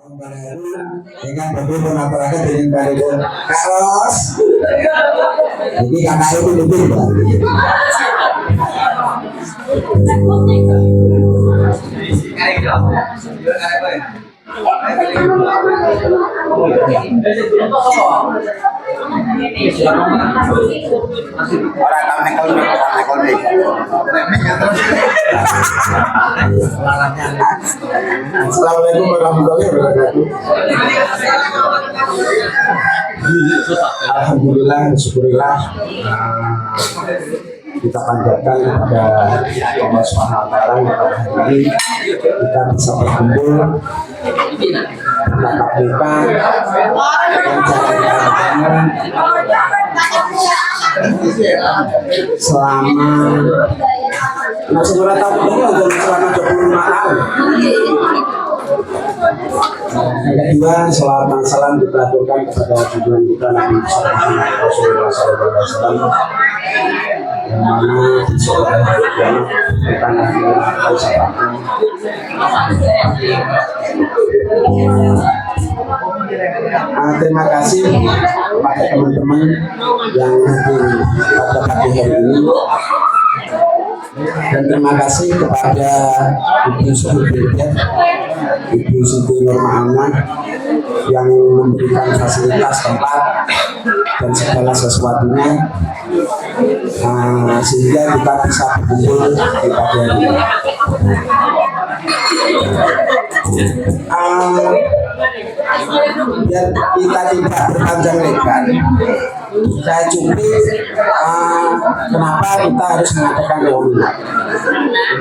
dengan berbeda masyarakat dengan badan Carlos jadi kakak itu lebih Assalamualaikum warahmatullahi wabarakatuh. Alhamdulillah, syukurillah kita panjatkan kepada Allah Subhanahu wa Ta'ala yang pada hari ini kita bisa berkumpul tatap muka selama masih berapa tahun selama 25 tahun. Yang kedua, salawat dan salam kita aturkan kepada tujuan kita Nabi Rasulullah SAW yang mana di sekolah kita Nabi terima kasih kepada teman-teman yang hadir pada pagi hari ini. Dan terima kasih kepada Ibu Siti Ibu Siti Nurmahana yang memberikan fasilitas tempat dan segala sesuatunya sehingga kita bisa berkumpul di pagi hari ini. Biar kita tidak berpanjang lebar, saya cuplik kenapa kita harus mengadakan reuni.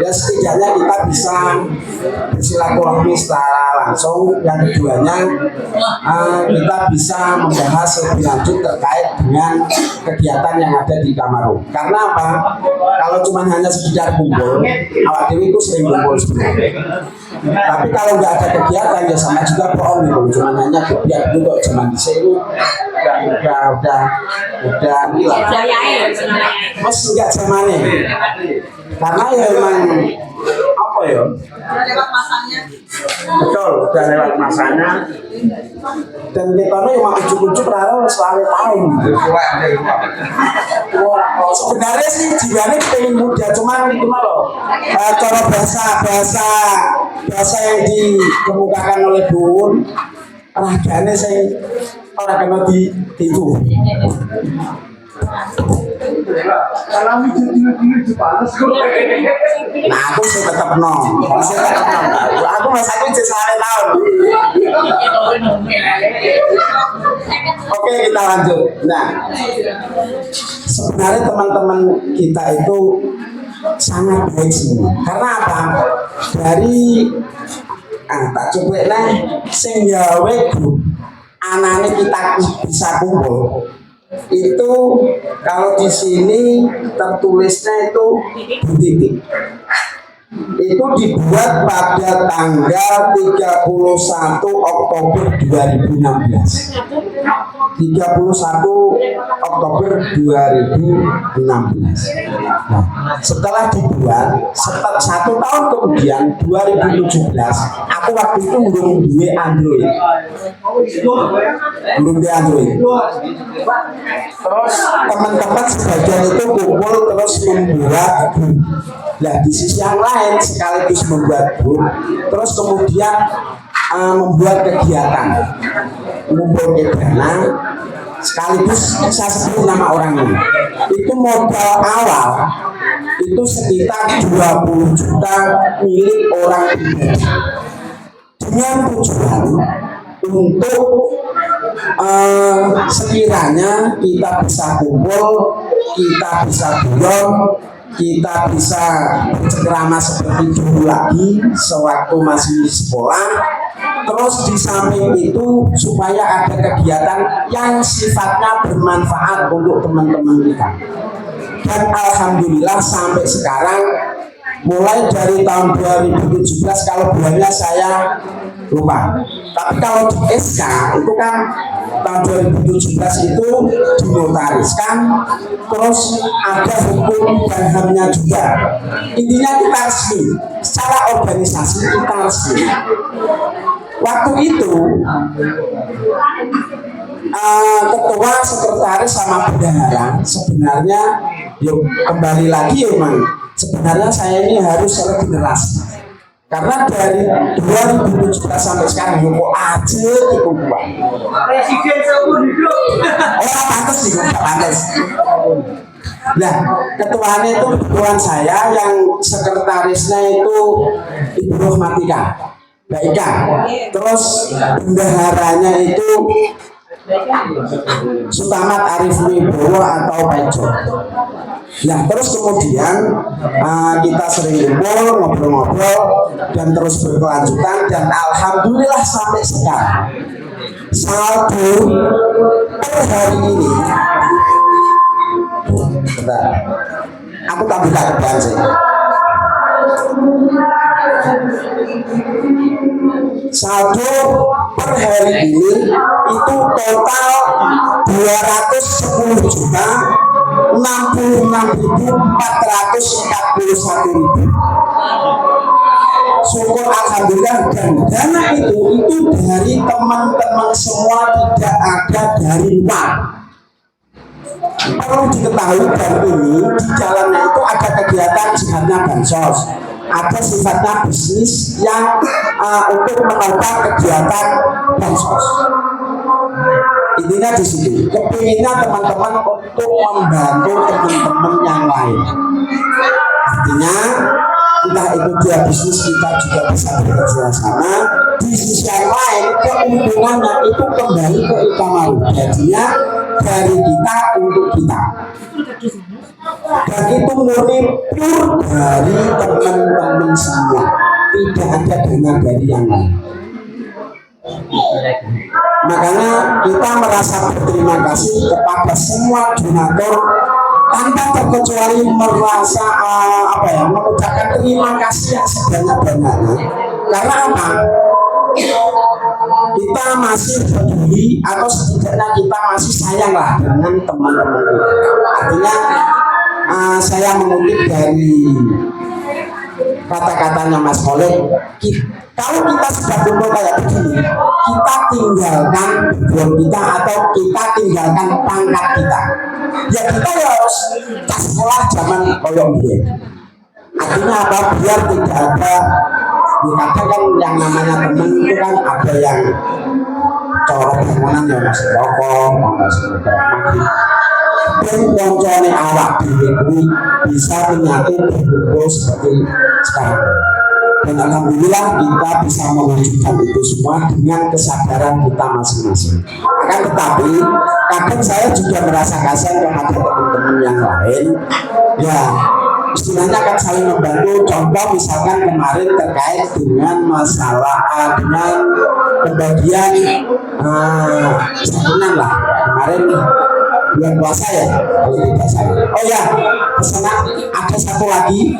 Ya setidaknya kita bisa bersilaturahmi secara langsung. Yang keduanya kita bisa membahas lebih lanjut terkait dengan kegiatan yang ada di Kamaru. Karena apa? Kalau cuma hanya sekedar kumpul, awak dewi itu sering kumpul sebenarnya. Tapi kalau nggak ada kegiatan ya sama juga bohong gitu. Cuma hanya kegiatan itu kok cuma di sini udah hilang. Mas nggak zamannya. Karena ya memang apa ya? Lewat masanya. Betul, udah lewat masanya. Dan kita ini memang ujuk-ujuk raro selalu tahun. Sebenarnya sih jiwanya pengen muda, cuman loh. Cara bahasa yang dikemukakan oleh Bun, raganya saya orang kena itu. Kalau nah aku sih tetap nom. Aku masih aku sampai tahun. Oke kita lanjut. Nah sebenarnya teman-teman kita itu sangat baik semua. Karena apa? Dari tak coba lah sing gawe grup anane kita bisa kumpul. Itu kalau di sini tertulisnya itu titik. Itu dibuat pada tanggal 31 Oktober 2016. 31 Oktober 2016. Nah, setelah dibuat, satu tahun kemudian 2017, aku waktu itu belum duwe Android. Terus teman-teman sebagian itu kumpul terus membuat grup. Nah di sisi yang lain sekaligus membuat grup, terus kemudian membuat kegiatan, mengumpulkan dana, sekaligus saya sebut nama orang ini. Itu modal awal itu sekitar 20 juta milik orang pribadi dengan tujuan untuk sekiranya kita bisa kumpul, kita bisa boyong, kita bisa bercengkrama seperti dulu lagi sewaktu masih sekolah. Terus di samping itu supaya ada kegiatan yang sifatnya bermanfaat untuk teman-teman kita. Dan alhamdulillah sampai sekarang mulai dari tahun 2017 kalau bulannya saya lupa. Tapi kalau di SK itu kan tahun 2017 itu dinotariskan, terus ada hukum dan HAM-nya juga. Intinya kita resmi, secara organisasi kita resmi. waktu itu ketua, sekretaris sama bendahara sebenarnya yuk kembali lagi ya Mang, sebenarnya saya ini harus regenerasi karena dari 2017 sampai sekarang yuk kok aja itu presiden seumur hidup pantas sih, pantas. Nah, ketuanya itu ketuaan saya, yang sekretarisnya itu Ibu Rohmatika, Mbak Ika. Terus bendaharanya itu Sutamat Arif Wibowo atau Pejo. Nah, terus kemudian kita sering kumpul, ngobrol-ngobrol, dan terus berkelanjutan, dan alhamdulillah sampai sekarang saldo per hari ini. Bentar, aku tak buka depan sih. Saldo per hari ini itu total 210.066.441. Syukur alhamdulillah, dan dana itu dari teman-teman semua, tidak ada dari luar. Perlu diketahui, dan ini di jalannya itu ada kegiatan sifatnya bansos, ada sifatnya bisnis yang untuk menopang kegiatan bansos. Intinya di sini, kepinginnya teman-teman untuk membantu teman-teman yang lain. Artinya entah itu dia bisnis, kita juga bisa bekerja sama. Di sisi yang lain, keuntungannya itu kembali ke utama, jadinya dari kita untuk kita, dan itu murni pure dari teman-teman semua, tidak ada dana dari yang lain. Makanya kita merasa berterima kasih kepada semua donatur tanpa terkecuali, merasa mengucapkan terima kasih yang sebanyak-banyaknya. Karena apa? Kita masih peduli, atau setidaknya kita masih sayang lah dengan teman-teman kita. Artinya saya mengutip dari kata-katanya Mas Kolek, kalau kita sudah kumpul kayak begini, kita tinggalkan background kita atau kita tinggalkan pangkat kita. Ya kita harus ke sekolah zaman koyong dia. Artinya apa? Biar tidak ada, kadang kan yang namanya teman itu kan ada yang corok bangunan, yang masih rokok, masih mati. Dan koncone awak diri bisa menyatu berkumpul seperti sekarang. Dan alhamdulillah kita bisa mewujudkan itu semua dengan kesadaran kita masing-masing. Akan tetapi kadang saya juga merasa kasihan kepada teman-teman yang lain. Ya, istilahnya kan saling membantu. Contoh misalkan kemarin terkait dengan masalah dengan pembagian santunan lah kemarin bulan puasa ya, kalau tidak salah. Oh ya, pesanan ada satu lagi.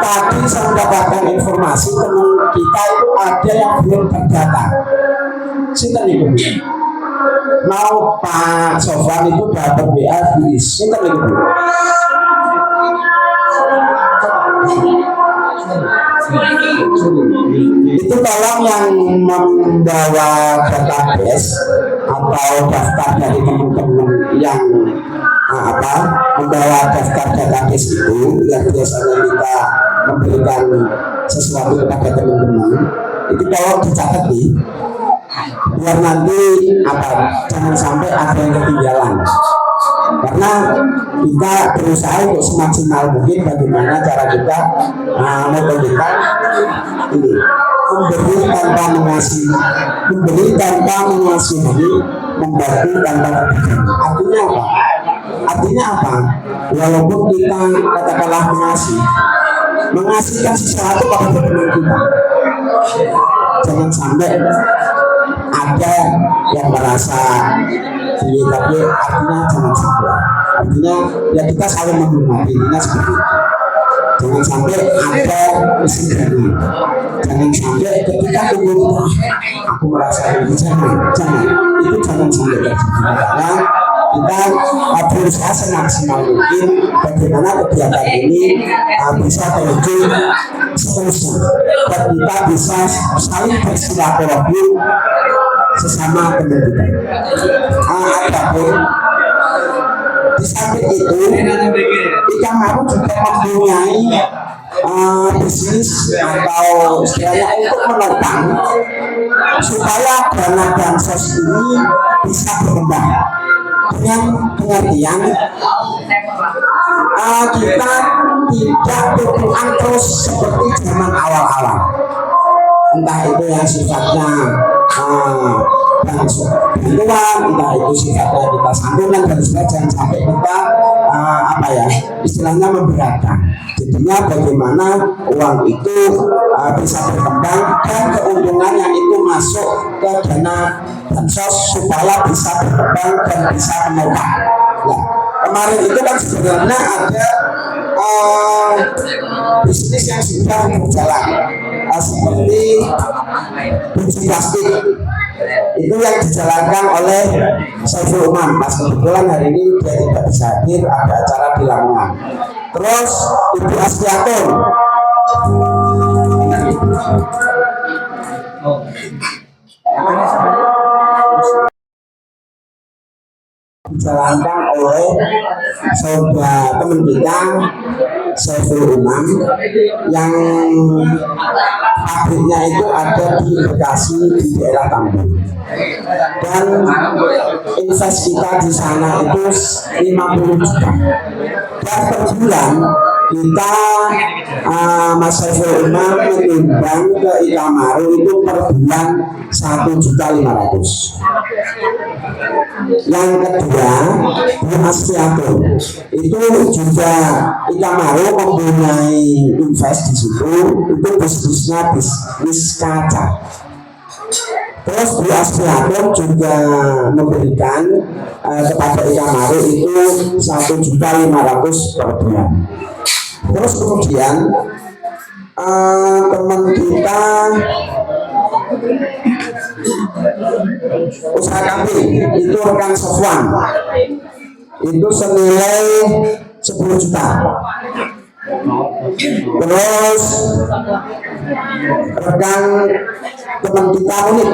Tadi saya mendapatkan informasi teman kita itu ada yang belum terdata. Sinten itu? Mau Pak Sofwan itu dapat WA tulis. Sinten itu? Itu tolong yang membawa database atau daftar dari teman-teman yang membawa daftar database itu, yang biasanya kita memberikan sesuatu kepada teman-teman, itu tolong dicatat nih, biar nanti jangan sampai ada yang ketinggalan. Karena kita berusaha untuk semaksimal mungkin bagaimana cara kita metodikan ini, memberi tanpa mengasihi, membantu tanpa berbicara. Artinya apa? Artinya apa? Walaupun kita katakanlah mengasihkan sesuatu pada teman kita, jangan sampai ada yang merasa diri, tapi artinya jangan sampai. Artinya ya kita saling menghormati, intinya seperti itu. Jangan sampai ada kesenjangan. Jangan sampai ketika aku merasa itu jangan itu jangan sampai terjadi. Karena kita berusaha semaksimal mungkin bagaimana kegiatan ini bisa terwujud seterusnya dan kita bisa saling bersilaturahmi sesama teman kita. Adapun di samping itu, Ikang Maru juga mempunyai bisnis atau istilahnya untuk menopang supaya dana bansos ini bisa berkembang dengan pengertian kita tidak berperan terus seperti zaman awal-awal, entah itu yang sifatnya bantuan, entah itu sifatnya kita santunan dan sebagainya, jangan sampai kita istilahnya memberatkan. Jadinya bagaimana uang itu bisa berkembang dan keuntungan yang itu masuk ke dana bansos supaya bisa berkembang dan bisa menopang. Nah, kemarin itu kan sebenarnya ada bisnis yang sudah berjalan seperti biji plastik itu yang dijalankan oleh Saiful Umam. Pas kebetulan hari ini dia tidak bisa hadir, ada acara di Lamongan. Terus Ibu Astiaton dijalankan oleh saudara teman kita Saiful Umam yang pabriknya itu ada di Bekasi di daerah Tambun, dan invest kita di sana itu 50 juta, dan per bulan kita Mas Saiful Umam menyumbang ke Ikang Maru itu per bulan 1.500.000. Yang kedua, Bu Astiaton itu juga Ikang Maru mempunyai invest di situ, itu bisnisnya bisnis kaca. Terus Bu Astiaton juga memberikan kepada Ikang Maru itu 1.500.000 per bulan. Terus kemudian teman kita usaha kambing itu rekan Sofwan itu senilai 10 juta. Terus rekan teman kita Unik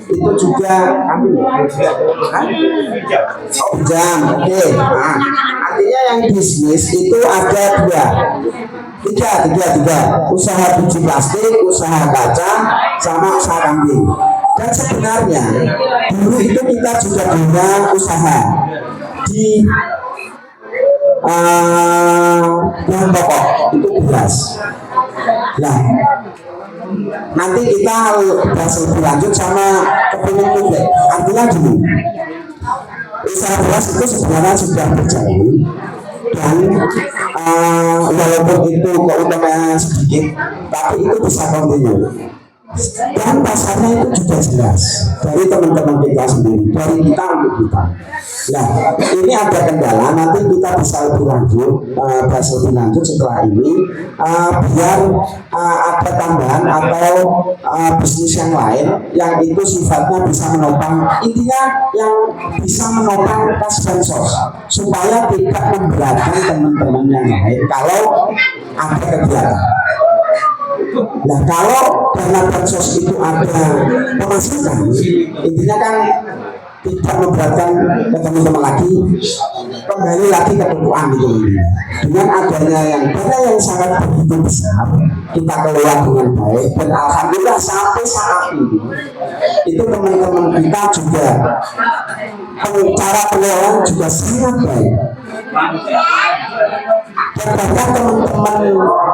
itu juga kambing jam. Oke. Nah, artinya yang bisnis itu ada tiga usaha biji plastik, usaha kaca, sama usaha kambing. Dan sebenarnya dulu itu kita juga punya usaha di bahan pokok itu beras. Nah, nanti kita bahas lebih lanjut sama kepingin tunda. Artinya dulu usaha beras itu sebenarnya sudah berjalan, dan walaupun itu keuntungannya sedikit, tapi itu bisa kontinu. Dan pasarnya itu juga jelas dari teman-teman kita sendiri, dari kita untuk kita. Nah, ini ada kendala, nanti kita bisa lebih lanjut, bahas lebih lanjut setelah ini, biar ada tambahan atau bisnis yang lain yang itu sifatnya bisa menopang, intinya yang bisa menopang kas bansos supaya tidak memberatkan teman-teman yang lain kalau ada kegiatan. Nah, kalau dana bansos itu ada pemasukan, intinya kan tidak memberatkan ke teman-teman lagi, kembali lagi ke kebutuhan itu. Dengan adanya dana yang sangat begitu besar, kita kelola dengan baik, dan alhamdulillah sampai saat ini itu teman-teman kita juga cara pengelolaan juga sangat baik. Dan bahkan teman-teman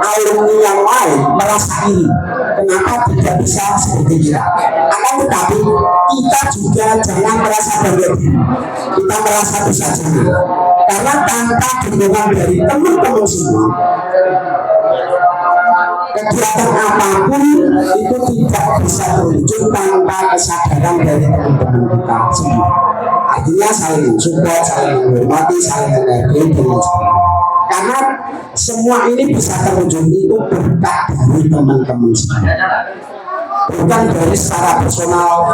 alumni yang lain merasa iri, kenapa tidak bisa seperti kita. Akan tetapi kita juga jangan merasa bangga diri, kita merasa bisa jangan, karena tanpa dukungan dari teman-teman semua, kegiatan apapun itu tidak bisa terwujud tanpa kesadaran dari teman-teman kita sendiri. Artinya saling support, saling menghormati, saling menghargai dan sebagainya. Karena semua ini bisa terwujud itu berkat dari teman-teman sendiri, bukan dari secara personal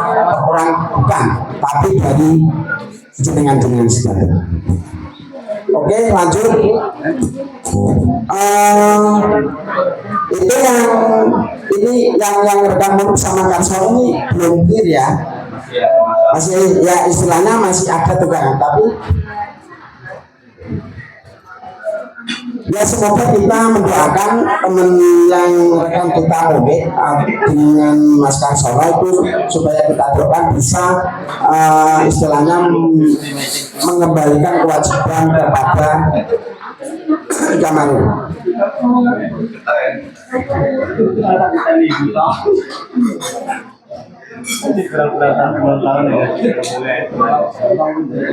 orang, bukan, tapi dari dengan sedaya. Oke, lanjut. Itu yang rekam sama Kansor ini belum clear ya. Masih ya istilahnya masih ada tegangan, tapi ya semoga kita mendoakan teman yang rekan kita mudik dengan Mas Kansora itu supaya kita doakan bisa istilahnya mengembalikan kewajiban kepada Kamarun.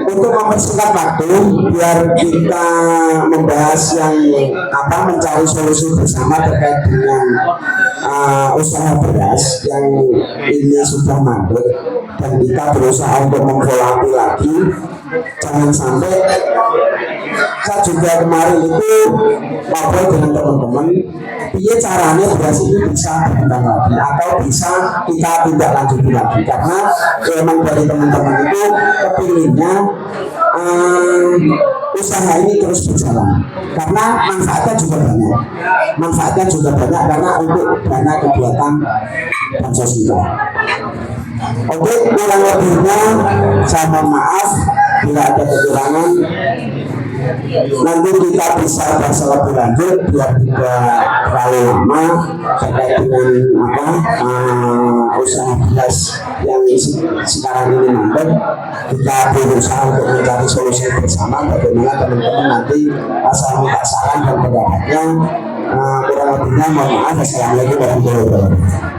Untuk mempersingkat waktu biar kita membahas yang mencari solusi bersama terkait dengan usaha beras yang ini sudah mandek dan kita berusaha untuk memvolati lagi. Jangan sampai saya juga kemarin itu ngobrol dengan teman-teman, iya caranya beras ini bisa berkembang lagi atau bisa kita tidak lanjuti lagi, karena memang dari teman-teman itu kepinginnya usaha ini terus berjalan karena manfaatnya juga banyak karena untuk dana kegiatan bansos kita. Oke, kurang lebihnya saya mohon maaf bila ada kekurangan. Nanti kita bisa bahas lebih lanjut biar tidak terlalu lama terkait dengan usaha beras yang sekarang ini mandek. Kita berusaha untuk mencari solusi bersama bagaimana teman-teman nanti asal minta saran dan pendapatnya. Kurang lebihnya mohon maaf. Assalamualaikum warahmatullahi wabarakatuh.